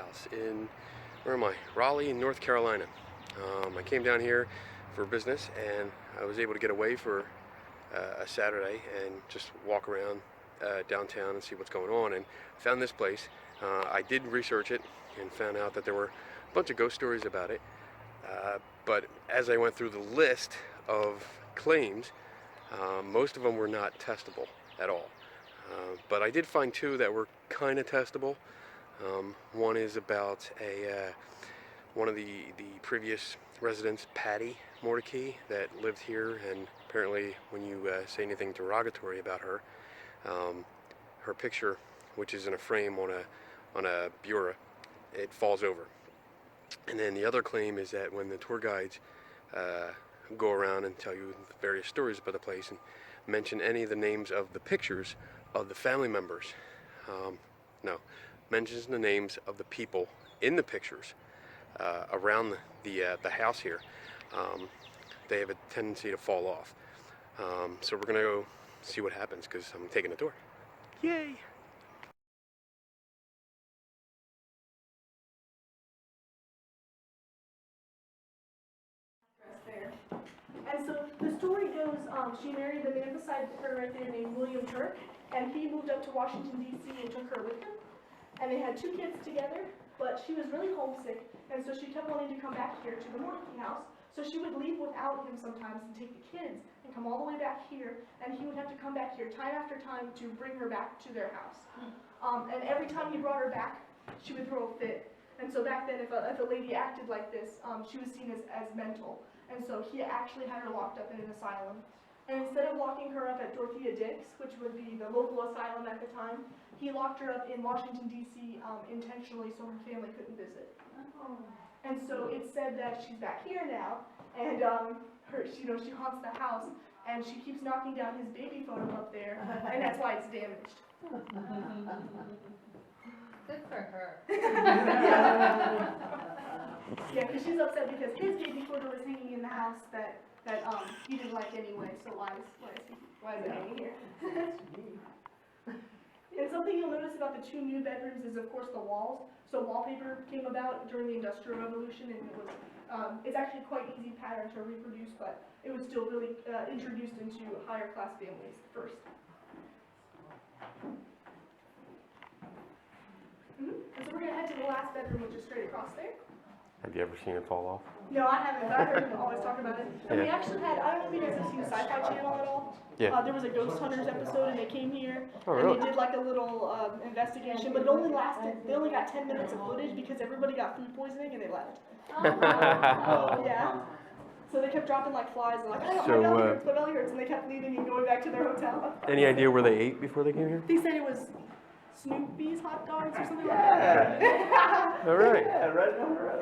House in, where am I? Raleigh, North Carolina. I came down here for business, and I was able to get away for a Saturday and just walk around downtown and see what's going on, and found this place. I did research it and found out that there were a bunch of ghost stories about it, but as I went through the list of claims, most of them were not testable at all. But I did find two that were kind of testable. One is about one of the previous residents, Patti Mordecai, that lived here, and apparently when you say anything derogatory about her, her picture, which is in a frame on a bureau, it falls over. And then the other claim is that when the tour guides go around and tell you various stories about the place and mention any of the names of the pictures of the family members, mentions the names of the people in the pictures around the house here, they have a tendency to fall off. So we're gonna go see what happens, because I'm taking a tour. Yay! And so the story goes, she married the man beside her right there named William Turk, and he moved up to Washington, D.C. and took her with him. And they had 2 kids together, but she was really homesick, and so she kept wanting to come back here to the Mordecai House. So she would leave without him sometimes and take the kids and come all the way back here, and he would have to come back here time after time to bring her back to their house. And every time he brought her back, she would throw a fit. And so back then, if a lady acted like this, she was seen as mental. And so he actually had her locked up in an asylum. And instead of locking her up at Dorothea Dix, which would be the local asylum at the time, he locked her up in Washington, D.C. Intentionally so her family couldn't visit. And so it's said that she's back here now, and she haunts the house, and she keeps knocking down his baby photo up there, and that's why it's damaged. Good for her. Yeah, because she's upset because his baby photo is hanging in the house that he didn't like anyway, so why is it hanging here? And something you'll notice about the 2 new bedrooms is, of course, the walls. So wallpaper came about during the Industrial Revolution, and it was it's actually quite easy pattern to reproduce, but it was still really introduced into higher class families first. And so we're going to head to the last bedroom, which is straight across there. Have you ever seen it fall off? No, I haven't, but I heard him always talk about it. And we actually had, I don't know if you guys have seen Sci-Fi Channel at all. Yeah. There was a Ghost Hunters episode, and they came here, really? and they did like a little investigation, but it only lasted, they only got 10 minutes of footage because everybody got food poisoning and they left. Yeah. So they kept dropping like flies, and like, my belly hurts, and they kept leaving and going back to their hotel. Any idea where they ate before they came here? They said it was Snoopy's hot dogs or something like that. All right. Yeah, right down the road.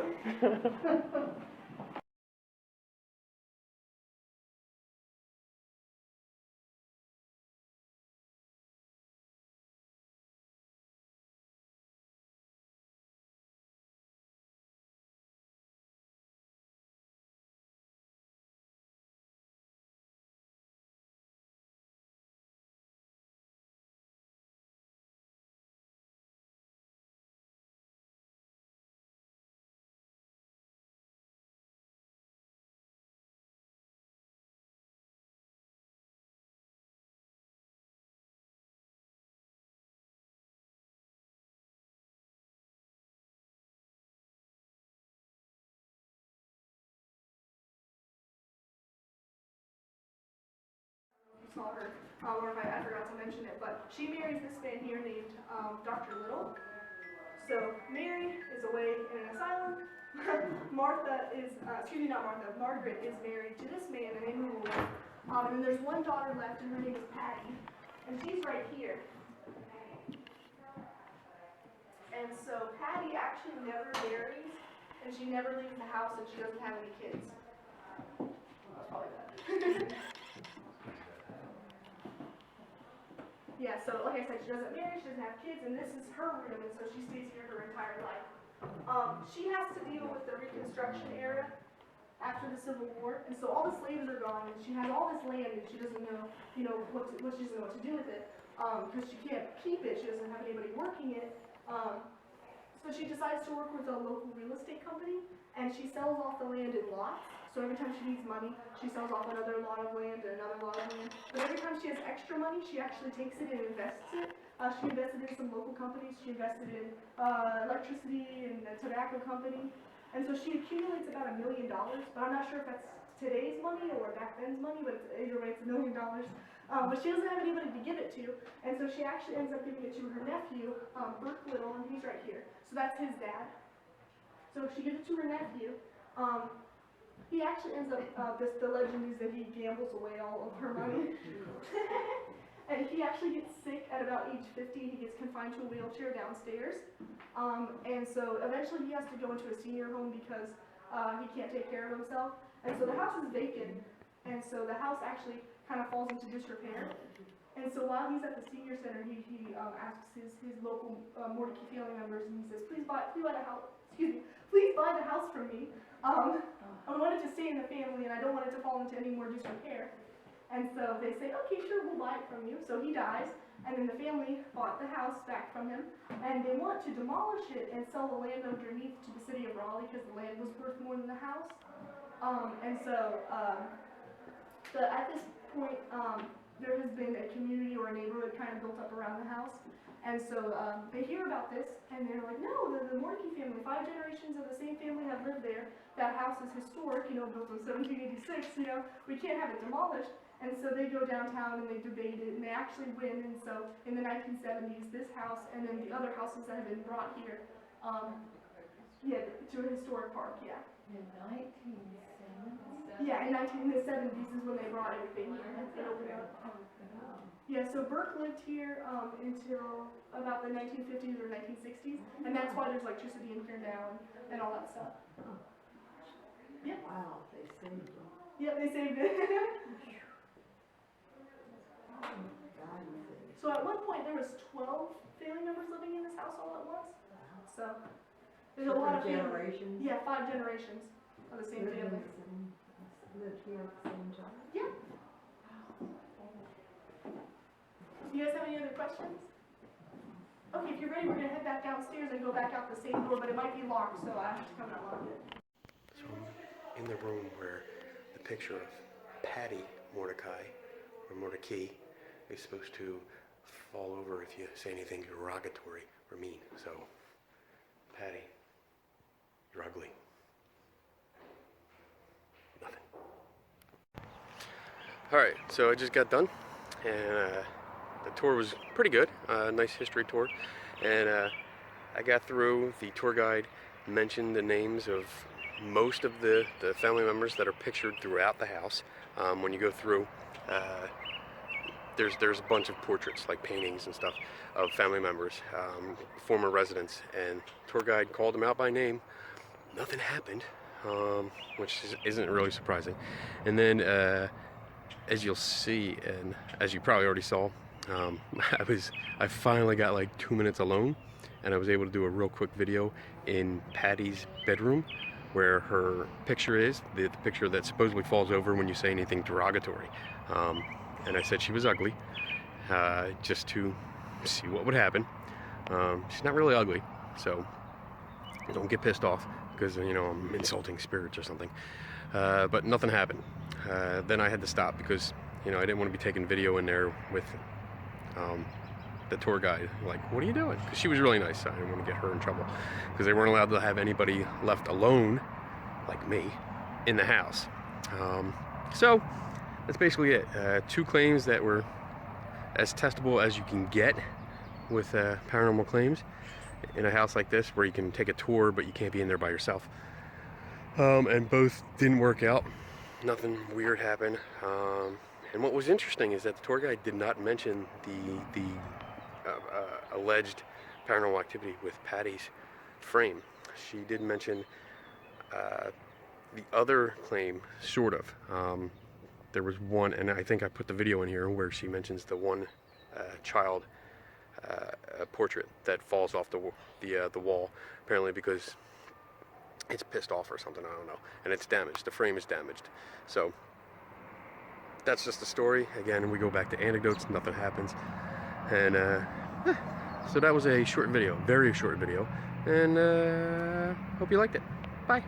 Saw her, or if I forgot to mention it, but she marries this man here named Dr. Little. So Mary is away in an asylum. Margaret is married to this man, and they move away. And then there's one daughter left, and her name is Patti, and she's right here. And so Patti actually never marries, and she never leaves the house, and she doesn't have any kids. That's probably that. Yeah, so like I said, she doesn't marry, she doesn't have kids, and this is her room, and so she stays here her entire life. She has to deal with the Reconstruction era after the Civil War, and so all the slaves are gone, and she has all this land, and she doesn't know, what she doesn't know what to do with it, because she can't keep it, she doesn't have anybody working it. So she decides to work with a local real estate company, and she sells off the land in lots. So every time she needs money, she sells off another lot of land and another lot of land. But every time she has extra money, she actually takes it and invests it. She invested in some local companies. She invested in electricity and a tobacco company. And so she accumulates about $1 million, but I'm not sure if that's today's money or back then's money, but either way, it's $1 million. But she doesn't have anybody to give it to, and so she actually ends up giving it to her nephew, Burke Little, and he's right here. So that's his dad. So she gives it to her nephew. He actually ends up, the legend is that he gambles away all of her money. And he actually gets sick at about age 50. He gets confined to a wheelchair downstairs. And so eventually he has to go into a senior home because he can't take care of himself. And so the house is vacant. And so the house actually kind of falls into disrepair. And so while he's at the senior center, he asks his local Mordecai family members, and he says, please buy the house, please buy the house from me. I want it to stay in the family, and I don't want it to fall into any more disrepair. And so they say, okay, sure, we'll buy it from you. So he dies, and then the family bought the house back from him, and they want to demolish it and sell the land underneath to the city of Raleigh because the land was worth more than the house. And so at this point, there has been a community or a neighborhood kind of built up around the house. And so they hear about this, and they're like, no, the Mordecai family, 5 generations of the same family have lived there. That house is historic, built in 1786, we can't have it demolished. And so they go downtown and they debate it, and they actually win. And so in the 1970s, this house and then the other houses that have been brought here, to a historic park, yeah. In 1970? Yeah, in the 70s is when they brought everything here. They opened it up. Yeah, so Burke lived here until about the 1950s or 1960s, and that's why there's electricity in here now and all that stuff. Yep. Wow, they saved them. Yep, they saved it. So at one point there was 12 family members living in this house all at once. So there's a lot of generations. Yeah, 5 generations of the same family. Lived here at the same time. Yeah. Do you guys have any other questions? Okay, if you're ready, we're gonna head back downstairs and go back out the same door, but it might be locked, so I have to come and unlock it. So I'm in the room where the picture of Patti Mordecai, or Mordecai, is supposed to fall over if you say anything derogatory or mean. So, Patti, you're ugly. Nothing. Alright, so I just got done, and the tour was pretty good. Nice history tour. And I got through. The tour guide mentioned the names of most of the family members that are pictured throughout the house. When you go through, there's a bunch of portraits, like paintings and stuff, of family members, former residents, and tour guide called them out by name. Nothing happened, which isn't really surprising. And then, as you'll see, and as you probably already saw, I finally got like 2 minutes alone, and I was able to do a real quick video in Patti's bedroom, where her picture is, the picture that supposedly falls over when you say anything derogatory. And I said she was ugly, just to see what would happen. She's not really ugly, so don't get pissed off because I'm insulting spirits or something. But nothing happened. Then I had to stop because I didn't want to be taking video in there with the tour guide. Like, what are you doing? Because she was really nice. So I didn't want to get her in trouble because they weren't allowed to have anybody left alone, like me, in the house. So that's basically it. 2 claims that were as testable as you can get with paranormal claims in a house like this, where you can take a tour but you can't be in there by yourself. And both didn't work out. Nothing weird happened. And what was interesting is that the tour guide did not mention the alleged paranormal activity with Patti's frame. She did mention the other claim, sort of. There was one, and I think I put the video in here, where she mentions the one child portrait that falls off the wall, apparently because it's pissed off or something, I don't know, and it's damaged. The frame is damaged. So that's just the story. Again, we go back to anecdotes, nothing happens. And so that was a short video, very short video. and hope you liked it. Bye.